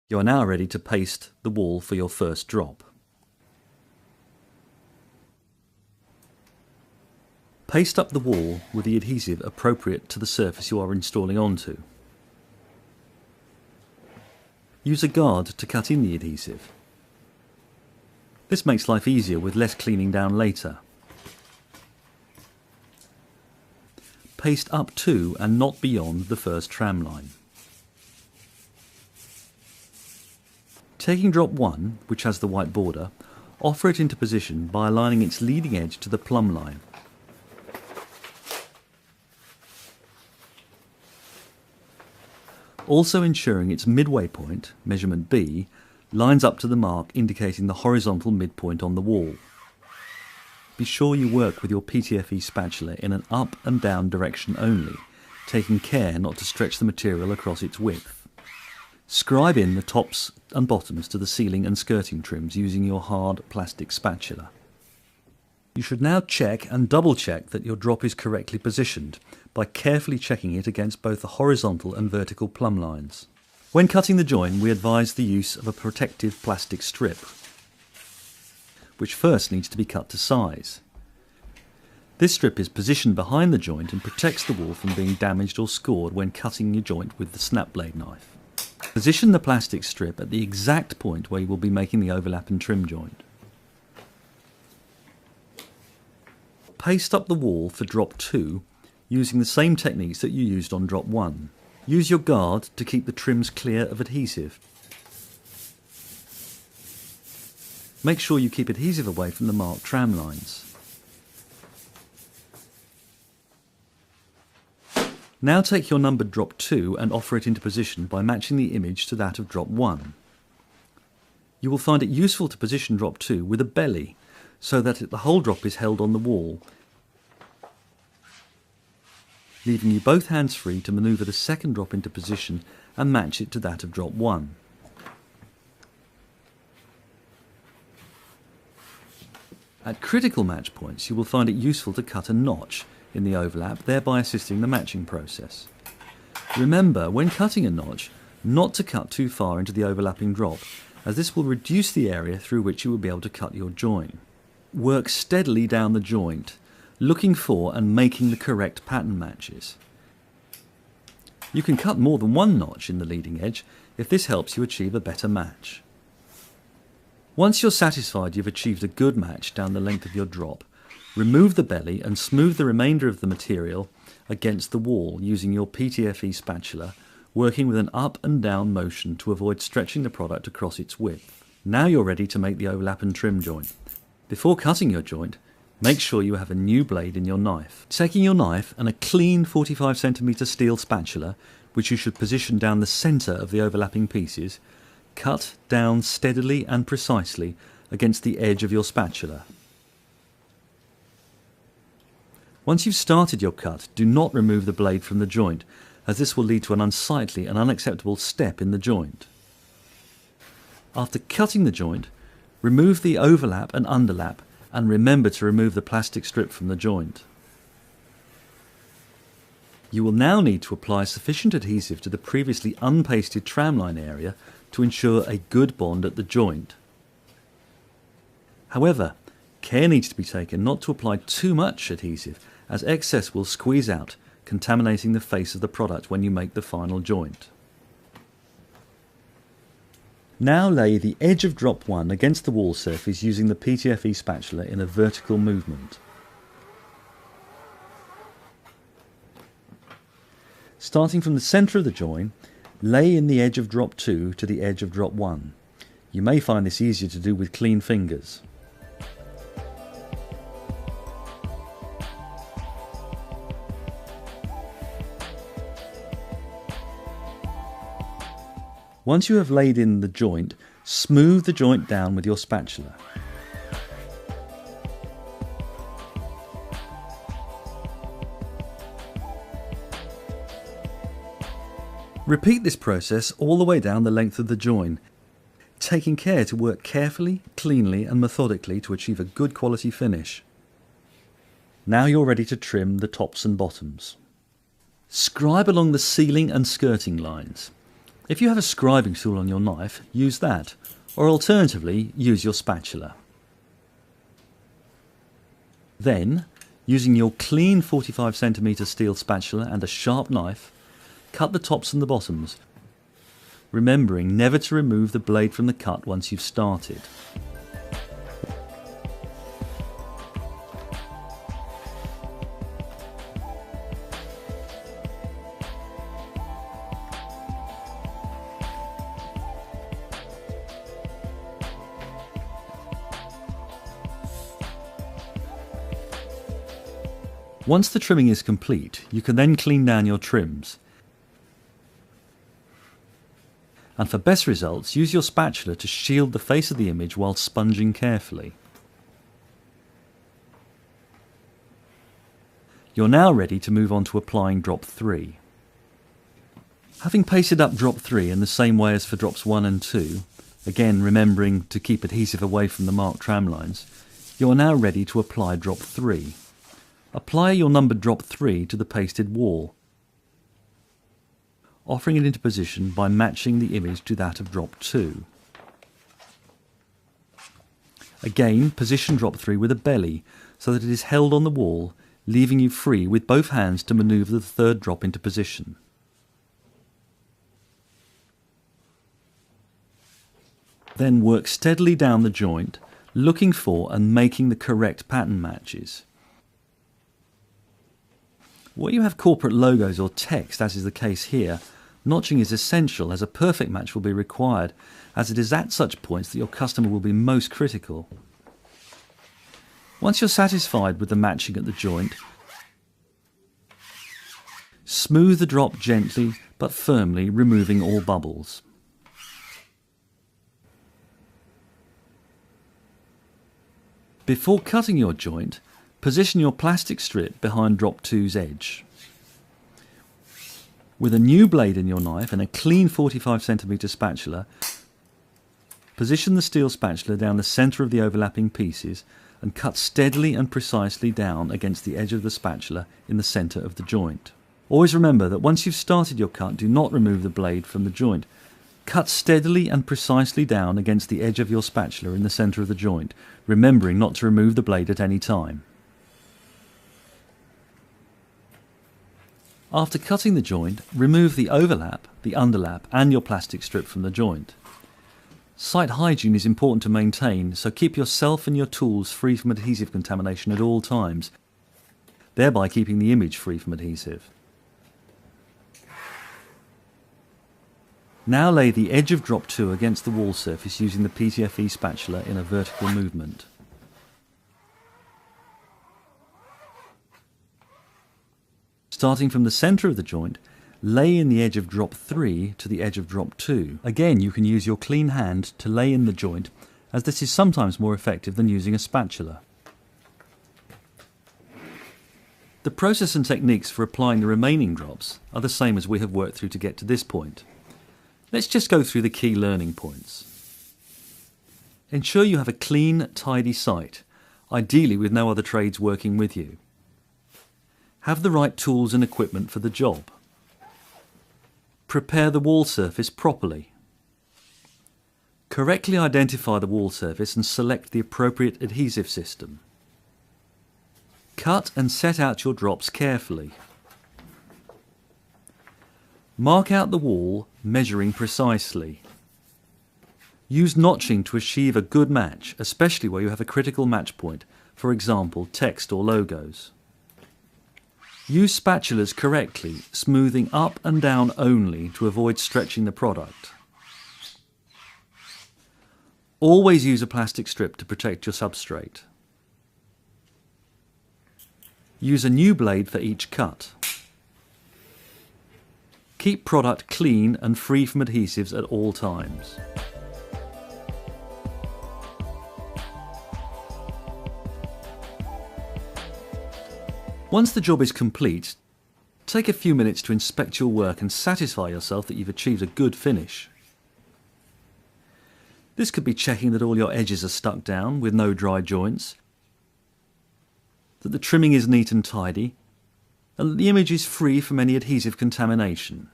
You are now ready to paste the wall for your first drop. Paste up the wall with the adhesive appropriate to the surface you are installing onto. Use a guard to cut in the adhesive. This makes life easier with less cleaning down later. Paste up to and not beyond the first tram line. Taking drop 1, which has the white border, offer it into position by aligning its leading edge to the plumb line. Also ensuring its midway point, measurement B, lines up to the mark indicating the horizontal midpoint on the wall. Be sure you work with your ptfe spatula in an up and down direction only, taking care not to stretch the material across its width. Scribe in the tops and bottoms to the ceiling and skirting trims using your hard plastic spatula. You should now check and double check that your drop is correctly positioned by carefully checking it against both the horizontal and vertical plumb lines. When cutting the join, we advise the use of a protective plastic strip, which first needs to be cut to size. This strip is positioned behind the joint and protects the wall from being damaged or scored when cutting your joint with the snap blade knife. Position the plastic strip at the exact point where you will be making the overlap and trim joint. Paste up the wall for drop 2 using the same techniques that you used on drop 1. Use your guard to keep the trims clear of adhesive. Make sure you keep adhesive away from the marked tram lines. Now take your numbered drop 2 and offer it into position by matching the image to that of drop 1. You will find it useful to position drop 2 with a belly so that the whole drop is held on the wall, leaving you both hands free to manoeuvre the second drop into position and match it to that of drop 1. At critical match points, you will find it useful to cut a notch in the overlap, thereby assisting the matching process. Remember, when cutting a notch, not to cut too far into the overlapping drop, as this will reduce the area through which you will be able to cut your join. Work steadily down the joint, looking for and making the correct pattern matches. You can cut more than one notch in the leading edge if this helps you achieve a better match. Once you're satisfied you've achieved a good match down the length of your drop, remove the belly and smooth the remainder of the material against the wall using your ptfe spatula, working with an up and down motion to avoid stretching the product across its width. Now you're ready to make the overlap and trim joint. Before cutting your joint, make sure you have a new blade in your knife. Taking your knife and a clean 45cm steel spatula, which you should position down the centre of the overlapping pieces, cut down steadily and precisely against the edge of your spatula. Once you've started your cut, do not remove the blade from the joint, as this will lead to an unsightly and unacceptable step in the joint. After cutting the joint, remove the overlap and underlap, and remember to remove the plastic strip from the joint. You will now need to apply sufficient adhesive to the previously unpasted tramline area to ensure a good bond at the joint. However, care needs to be taken not to apply too much adhesive, as excess will squeeze out, contaminating the face of the product when you make the final joint. Now lay the edge of drop 1 against the wall surface using the ptfe spatula in a vertical movement. Starting from the centre of the join, lay in the edge of drop 2 to the edge of drop 1. You may find this easier to do with clean fingers. Once you have laid in the joint, smooth the joint down with your spatula. Repeat this process all the way down the length of the join, taking care to work carefully, cleanly and methodically to achieve a good quality finish. Now you're ready to trim the tops and bottoms. Scribe along the ceiling and skirting lines. If you have a scribing tool on your knife, use that, or alternatively, use your spatula. Then, using your clean 45cm steel spatula and a sharp knife, cut the tops and the bottoms, remembering never to remove the blade from the cut once you've started. Once the trimming is complete, you can then clean down your trims. And for best results, use your spatula to shield the face of the image while sponging carefully. You're now ready to move on to applying drop 3. Having pasted up drop 3 in the same way as for drops 1 and 2, again remembering to keep adhesive away from the marked tram lines, you are now ready to apply drop 3. Apply your numbered drop 3 to the pasted wall, offering it into position by matching the image to that of drop 2. Again, position drop 3 with a belly so that it is held on the wall, leaving you free with both hands to manoeuvre the third drop into position. Then work steadily down the joint, looking for and making the correct pattern matches. Where you have corporate logos or text, as is the case here, notching is essential as a perfect match will be required, as it is at such points that your customer will be most critical. Once you're satisfied with the matching at the joint, smooth the drop gently but firmly, removing all bubbles. Before cutting your joint, position your plastic strip behind drop 2's edge. With a new blade in your knife and a clean 45cm spatula, position the steel spatula down the centre of the overlapping pieces and cut steadily and precisely down against the edge of the spatula in the centre of the joint. Always remember that once you've started your cut, do not remove the blade from the joint. Cut steadily and precisely down against the edge of your spatula in the centre of the joint, remembering not to remove the blade at any time. After cutting the joint, remove the overlap, the underlap and your plastic strip from the joint. Site hygiene is important to maintain, so keep yourself and your tools free from adhesive contamination at all times, thereby keeping the image free from adhesive. Now lay the edge of drop 2 against the wall surface using the ptfe spatula in a vertical movement. Starting from the centre of the joint, lay in the edge of drop 3 to the edge of drop 2. Again, you can use your clean hand to lay in the joint, as this is sometimes more effective than using a spatula. The process and techniques for applying the remaining drops are the same as we have worked through to get to this point. Let's just go through the key learning points. Ensure you have a clean, tidy site, ideally with no other trades working with you. Have the right tools and equipment for the job. Prepare the wall surface properly. Correctly identify the wall surface and select the appropriate adhesive system. Cut and set out your drops carefully. Mark out the wall, measuring precisely. Use notching to achieve a good match, especially where you have a critical match point, for example, text or logos. Use spatulas correctly, smoothing up and down only to avoid stretching the product. Always use a plastic strip to protect your substrate. Use a new blade for each cut. Keep product clean and free from adhesives at all times. Once the job is complete, take a few minutes to inspect your work and satisfy yourself that you've achieved a good finish. This could be checking that all your edges are stuck down with no dry joints, that the trimming is neat and tidy, and that the image is free from any adhesive contamination.